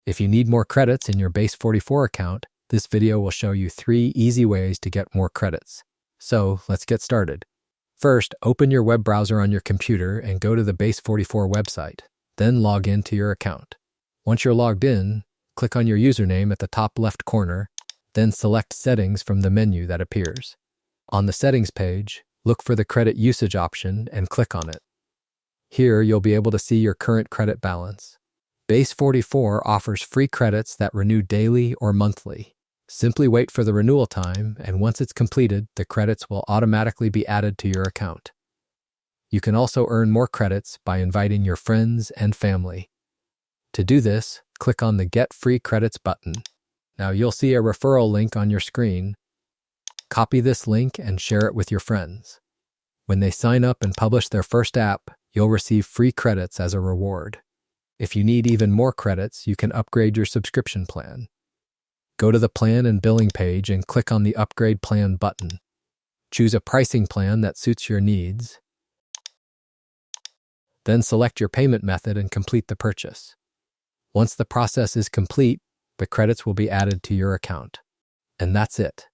If you need more credits in your Base44 account, this video will show you 3 easy ways to get more credits. So let's get started. First, open your web browser on your computer and go to the Base44 website. Then log into your account. Once you're logged in, click on your username at the top left corner, then select Settings from the menu that appears. On the Settings page, look for the Credit Usage option and click on it. Here, you'll be able to see your current credit balance. Base44 offers free credits that renew daily or monthly. Simply wait for the renewal time, and once it's completed, the credits will automatically be added to your account. You can also earn more credits by inviting your friends and family. To do this, click on the Get Free Credits button. Now you'll see a referral link on your screen. Copy this link and share it with your friends. When they sign up and publish their first app, you'll receive free credits as a reward. If you need even more credits, you can upgrade your subscription plan. Go to the Plan and Billing page and click on the Upgrade Plan button. Choose a pricing plan that suits your needs. Then select your payment method and complete the purchase. Once the process is complete, the credits will be added to your account. And that's it.